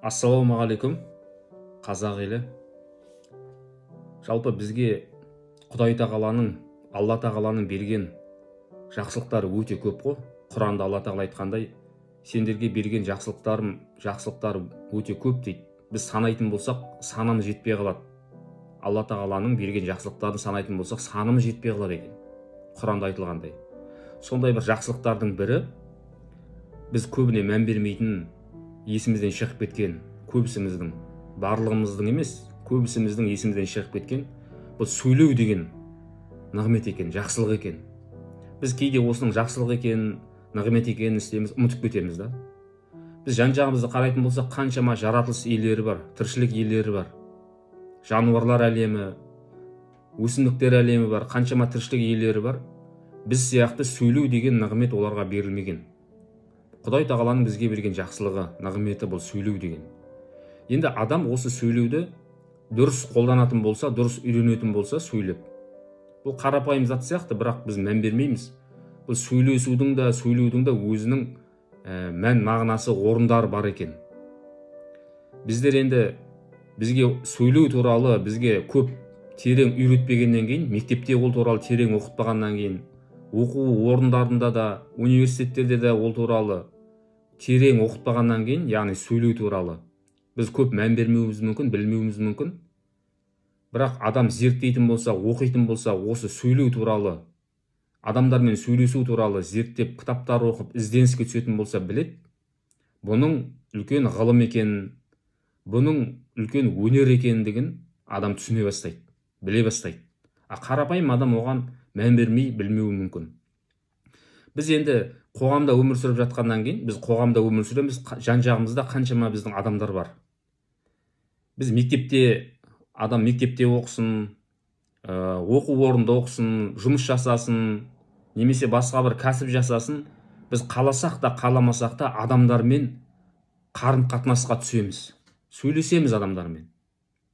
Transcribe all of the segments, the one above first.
Ассалаумағалейкум, қазақ елі. Жалпы бізге Құдай тағаланың, Алла тағаланың берген жақсылықтары өте көп қой. Құранда Алла тағала айтқандай, сендерге берген жақсылықтары өте көп дейді. Біз санайтын болсақ, санымыз жетпей қалады. Алла тағаланың берген жақсылықтарын санайтын болсақ, санымыз жетпей қалады екен. Құранда айтылғандай. Сондай бір жақсылықтардың бірі, біз көбіне мән бермейтін, есімізден шығып кеткен, көбісіміздің, барлығымыздың емес, көбісіміздің есімізден шығып кеткен, бұл сөйлеу деген нығмет екен, жақсылық екен. Біз кейде осының жақсылық екен, нығмет екенін істейміз, ұмытып кетеміз да. Біз жан-жағымызды қарайтын болсақ, қаншама жаратылыс иелері бар, тіршілік иелері бар. Жануарлар әлемі, өсімдіктер әлемі бар, қаншама тіршілік иелері бар. Біз сияқты сөйлеу деген нығмет оларға берілмеген. Құдай тағаланың бізге берген жақсылығы, нығметі бұл сөйлеу деген. Енді адам осы сөйлеуді дұрыс қолданатын болса, дұрыс үйренетін болса, сөйлеп. Бұл қарапайым зат сияқты, бірақ біз мән бермейміз. Бұл сөйлеудің да өзінің мән мағынасы, орындары бар екен. Біздер енді бізге сөйлеу туралы бізге көп терең үйретпегеннен кейін, мектепте ол туралы терең оқытпағаннан кейін, оқу орындарында да, университеттерде де ол туралы терең оқытпағаннан кейін, яғни сөйлеу туралы біз көп мән бермеуіміз мүмкін, білмеуіміз мүмкін. Бірақ адам зерттейтін болса, оқитын болса, осы сөйлеу туралы, адамдармен сөйлесу туралы зерттеп, кітаптар оқып, ізденіске түсетін болса, білет. Бұның үлкен ғылым екенін, бұның үлкен өнер екендігін адам түсіне бастайды, біле бастайды. Қарапайым адам оған мән бермей білмеуі мүмкін. Біз енді қоғамда өмір сүріп жатқаннан кейін, біз қоғамда өмір сүреміз, жан-жағымызда қаншама біздің адамдар бар. Біз адам мектепте оқысын, оқу орнында оқысын, жұмыс жасасын, немесе басқа бір кәсіп жасасын, біз қаласақ та, қаламасақ та адамдармен қарым-қатынасқа түсеміз, сөйлесеміз адамдармен.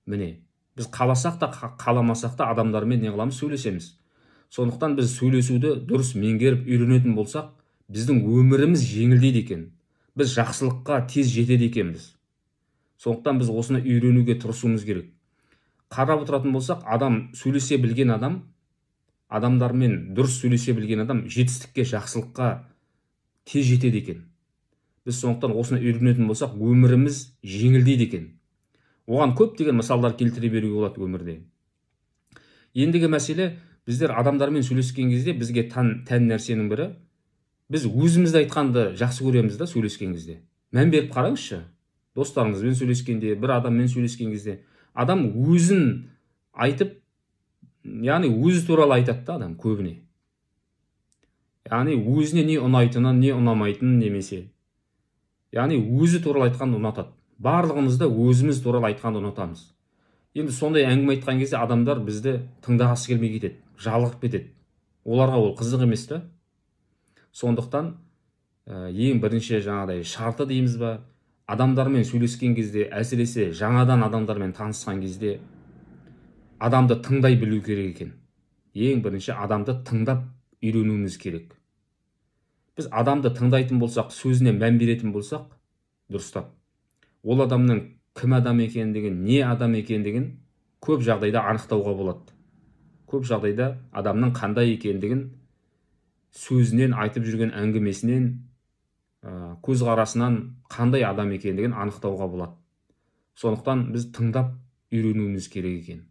Міне, біз қаласақ та, қаламасақ та адамдармен не қыламыз, сөйлесеміз. Сондықтан біз сөйлесуді дұрыс меңгеріп үйренетін болсақ, біздің өміріміз жеңілдейді екен. Біз жақсылыққа тез жетеді екенбіз. Сондықтан біз осыны үйренуге тырысуымыз керек. Қарап отыратын болсақ, адам сөйлесе білген адам, адамдармен дұрыс сөйлесе білген адам жетістікке, жақсылыққа тез жетеді екен. Біз сондықтан осыны үйренетін болсақ, өміріміз жеңілдейді екен. Оған көптеген мысалдар келтіре беруге болады өмірде. Ендігі мәселе, біздер адамдармен сөйлескен кезде бізге тән нәрсенің бірі, біз өзімізді айтқанды жақсы көреміз да сөйлескен кезде. Мән беріп қараңызшы, достарыңызбен сөйлескенде, бір адаммен сөйлескен кезде, адам өзін айтып, яғни өзі туралы айтады да адам көбіне. Яғни өзіне не ұнайтынын, не ұнамайтынын немесе. Яғни өзі туралы айтқанды ұнатады. Барлығымыз да өзіміз туралы айтқанды ұнатамыз. Енді сондай әңгіме айтқан кезде адамдар бізді тыңдағысы келмей кетеді, жалығып кетеді. Оларға ол қызық емес та. Сондықтан ең бірінші жаңағыдай шарты дейміз ба, адамдармен сөйлескен кезде, әсіресе жаңадан адамдармен танысқан кезде адамды тыңдай білу керек екен. Ең бірінші адамды тыңдап үйренуіміз керек. Біз адамды тыңдайтын болсақ, сөзіне мән беретін болсақ, дұрыстап, ол адамның кім адам екендігін, не адам екендігін көп жағдайда анықтауға болады. Көп жағдайда адамның қандай екендігін сөзінен, айтып жүрген әңгімесінен, көзқарасынан қандай адам екендігін анықтауға болады. Сондықтан біз тыңдап үйренуіміз керек екен.